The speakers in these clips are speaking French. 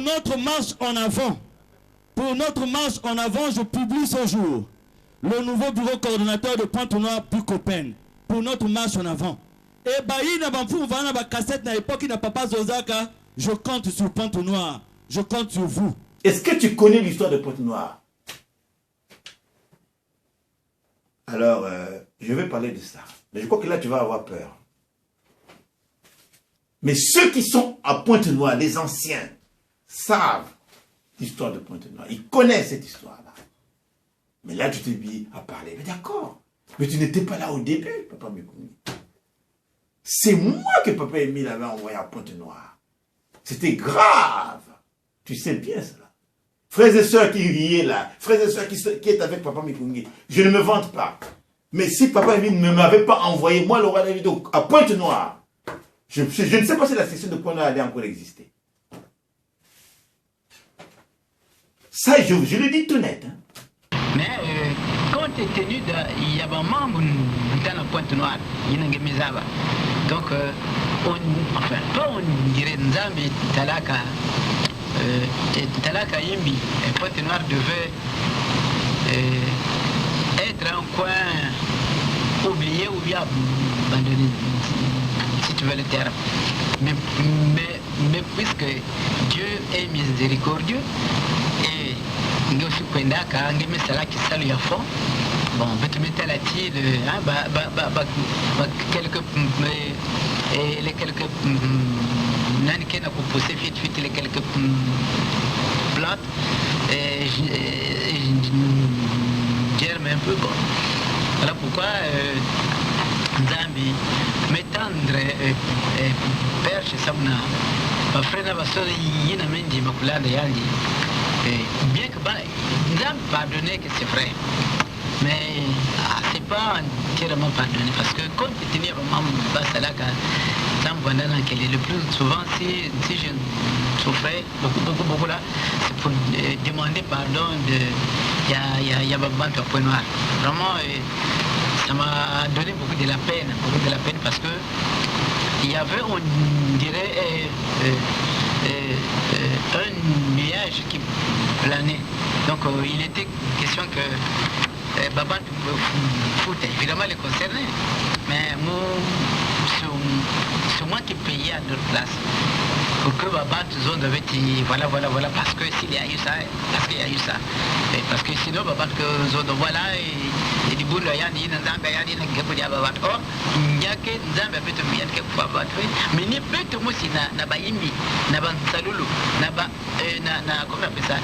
notre marche en avant, je publie ce jour le nouveau bureau coordonnateur de Pointe-Noire Bucopen pour notre marche en avant. Et Baï n'a pas fou, va na cassette na époque n'a papa Zozaka, je compte sur Pointe-Noire, je compte sur vous. Est-ce que tu connais l'histoire de Pointe-Noire? Alors, je vais parler de ça. Mais je crois que là, tu vas avoir peur. Mais ceux qui sont à Pointe-Noire, les anciens, savent l'histoire de Pointe-Noire. Ils connaissent cette histoire-là. Mais là, tu t'es mis à parler. Mais d'accord. Mais tu n'étais pas là au début, Papa Mikoumi. C'est moi que Papa Émile avait envoyé à Pointe-Noire. C'était grave. Tu sais bien cela. Frères et sœurs qui riaient là, frères et sœurs qui étaient avec Papa Mikoumi, je ne me vante pas. Mais si Papa Émile ne m'avait pas envoyé, moi, Laurent Davido, à Pointe-Noire, je ne sais pas si la section de Pointe-Noire allait encore exister. Ça, je le dis tout net. Hein. Mais compte tenu il y a un membre dans la Pointe-Noire, il y a un Gemizaba. Donc, enfin, pas on dirait Nzambi, Talaka Yimbi, Pointe-Noire devait être un coin oublié ou bien abandonné, si tu veux le terme. Mais puisque Dieu est miséricordieux et nous aussi Kwendaka, nous mettons ça qui salue à fond. Bon, mais tu mets la tire, quelques les quelques nanniken a composé vite les quelques plantes et germe un peu bon. Voilà pourquoi Nzambi m'étendre perche samna ma frère va se yina mendi makula de yandi bien que Nzambi pardonner que c'est vrai. Mais c'est pas entièrement pardonné parce que quand tu tenais vraiment Basalaka, le plus souvent si je souffrais beaucoup là, c'est pour demander pardon de y a Babanto à Pointe-Noire. Vraiment ça m'a donné beaucoup de la peine parce que il y avait on dirait un nuage qui planait. Donc il était question que Baban fout évidemment les concernés, mais c'est moi qui payais à notre place pour que Baban zone devait dire voilà parce que s'il y a eu ça, parce qu'il y a eu ça, et parce que sinon Baban que zone voilà et du bout de l'an il y a un Zambia il y a un Gaboudia Baban or il y a que Zambia peut bien que Baban mais ni peut tout moi si na Bayimbi na Bansalulu na comment on appelle ça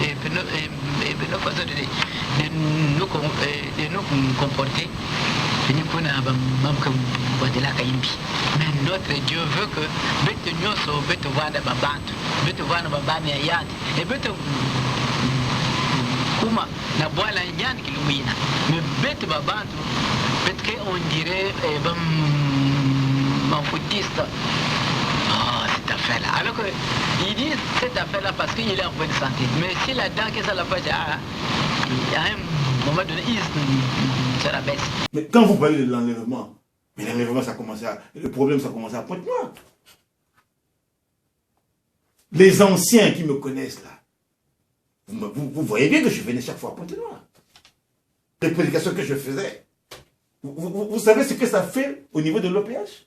et nous faisons de nous comporter mais notre Dieu veut que bête nyoso bête vana babantu bête vana babani ayati et bête kuma na boila yan kilumina mais bête babantu bête que on dirait foutiste. Cette affaire-là. Alors qu'il dit cette affaire-là parce qu'il est en bonne santé. Mais si la dent que ça l'a fait, à un moment donné, il se rabaisse. Mais quand vous parlez de l'enlèvement, mais l'enlèvement, le problème, ça a commencé à Pointe-Noire. Les anciens qui me connaissent là, vous voyez bien que je venais chaque fois à Pointe-Noire. Les prédications que je faisais, vous savez ce que ça fait au niveau de l'OPH?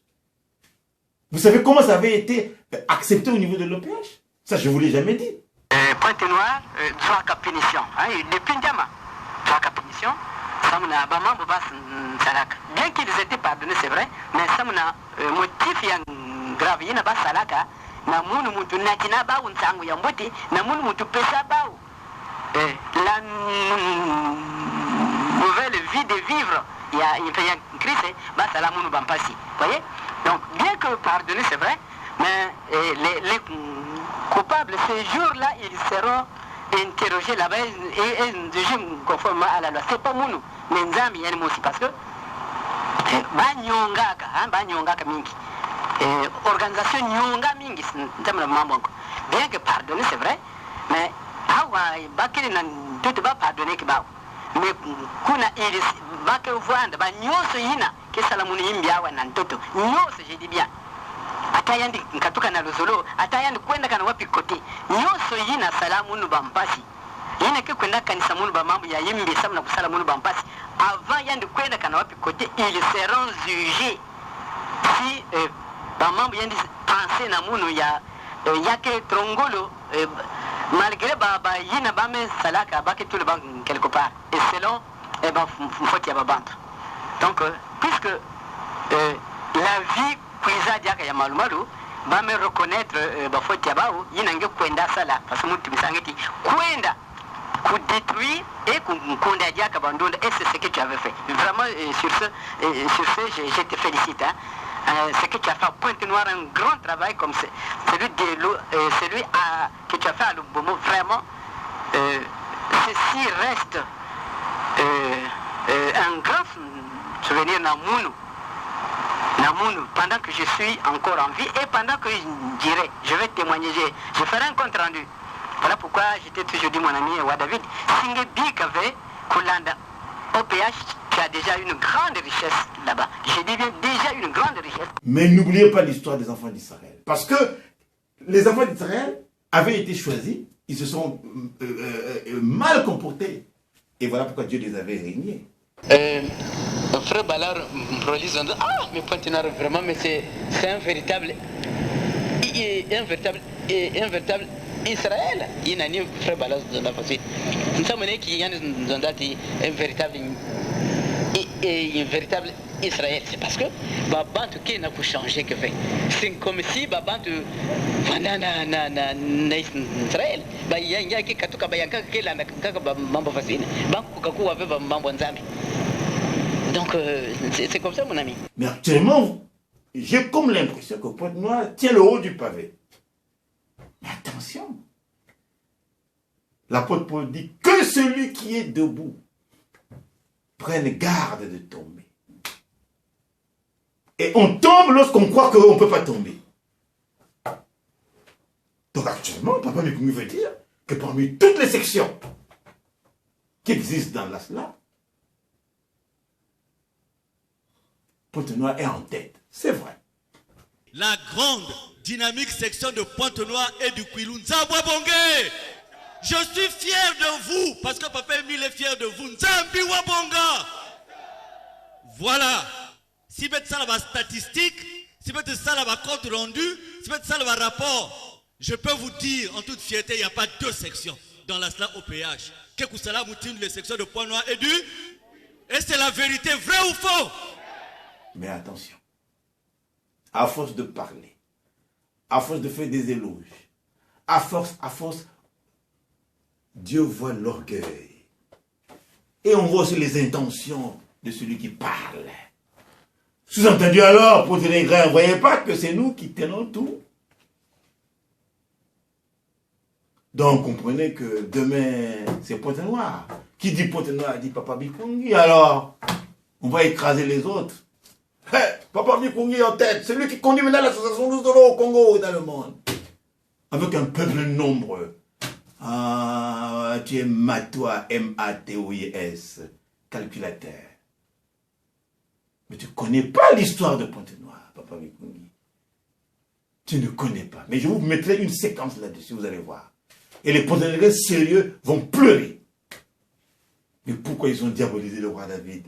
Vous savez comment ça avait été accepté au niveau de l'OPH? Ça, je ne vous l'ai jamais dit. Pointe-Noire, droit à punition. Depuis Ndjama, droit à punition, ça m'a bien qu'ils étaient pardonnés, c'est vrai, mais ça m'a motif grave. Il n'y a pas salaka, na munu mutu natina ba unsangu ya mboti, na munu mutu pesa ba. La nouvelle vie de vivre, il y a une crise, bah ça la munu bampasi. Voyez? Donc, bien que pardonné, c'est vrai, mais les coupables, ces jours-là, ils seront interrogés là-bas et jugés conformément à la loi. C'est pas nous, mais nous avons aussi parce que Banyongaka mingi, organisation Nyonga mingi, bien que pardonné, c'est vrai, mais Bakiri n'a tout pas pardonné que Bao. Mais kuna iris Bakir Vanda, Banyoso Yina. Que Salamuni Imbiawa Nantoto, non, je dis bien. À atayandi nkatuka na lozolo atayandi kwenda kana wapi kote nyonso yina salamu nu bampasi yina ke kwenda kanisa munu ba mambo ya yimbi samu na kusala munu bampasi avant yandi kwenda kana wapi kote ils seront jugés si ba mambo yandi penser na munu ya yake trongolo malgré ba yina ba men salaka ba ke tout le banc quelque part et selon faut y avoir donc puisque la vie kuiza diaka ya malumalu ba me reconnaître ba faut y avoir yina nge kwenda sala parce que mutu bisangeti kwenda ku détruire et kunda diaka bandonda et c'est ce que tu avais fait vraiment sur ce je te félicite hein. Ce que tu as fait à Pointe-Noire, un grand travail comme celui que tu as fait à Lubbomo, vraiment, ceci reste un grand souvenir Namounou, pendant que je suis encore en vie et pendant que je vais témoigner, je ferai un compte rendu. Voilà pourquoi j'étais toujours dit mon ami David, Singebi Kave, Kulanda, OPH, tu as déjà une grande richesse là-bas. Je dis bien déjà une grande richesse. Mais n'oubliez pas l'histoire des enfants d'Israël. Parce que les enfants d'Israël avaient été choisis, ils se sont mal comportés. Et voilà pourquoi Dieu les avait régnés. Frère Ballard, mais Pointe-Noire, vraiment, mais c'est un véritable Israël. Il n'y a ni frère Ballard dans la facile. Nous sommes qui un véritable Israël. C'est parce que Babantu qui n'a pas changé que fait. C'est comme si Babantu Israël. Il y a qui katuka bayanka qui l'a mambo facile. Banku kaku avait mambo nzambi. Donc c'est comme ça mon ami. Mais actuellement, j'ai comme l'impression que Pointe-Noire tient le haut du pavé. Mais attention, l'apôtre Paul dit que celui qui est debout prenne garde de tomber. Et on tombe lorsqu'on croit qu'on ne peut pas tomber. Donc actuellement, Papa Mikungi veut dire que parmi toutes les sections qui existent dans l'Asla, Pointe-Noire est en tête. C'est vrai. La grande dynamique section de Pointe-Noire et du Kwilu. Nzabwa Bongé, je suis fier de vous parce que Papa Emile est fier de vous. Nzambi Wabonga. Voilà. Si vous êtes ça la statistique, si vous êtes ça la compte rendu, si vous êtes ça le rapport, je peux vous dire en toute fierté, il n'y a pas deux sections dans la SLA OPH. Kekousala moutine les sections de Pointe-Noire et du. Et c'est la vérité, vrai ou faux? Mais attention. À force de parler, à force de faire des éloges, à force, Dieu voit l'orgueil. Et on voit aussi les intentions de celui qui parle. Sous-entendu alors, pour tenir grain, ne voyez pas que c'est nous qui tenons tout. Donc comprenez que demain, c'est Pointe-Noire. Qui dit Pointe-Noire dit Papa Mikungi. Alors, on va écraser les autres. Hey, Papa Mikungi en tête, celui qui conduit maintenant l'association de l'eau au Congo et dans le monde. Avec un peuple nombreux. Ah, tu es Matois, M-A-T-O-I-S, calculateur. Mais tu ne connais pas l'histoire de Pointe-Noire, Papa Mikungi. Tu ne connais pas. Mais je vous mettrai une séquence là-dessus, vous allez voir. Et les Pointe-Noirais sérieux vont pleurer. Mais pourquoi ils ont diabolisé le roi David?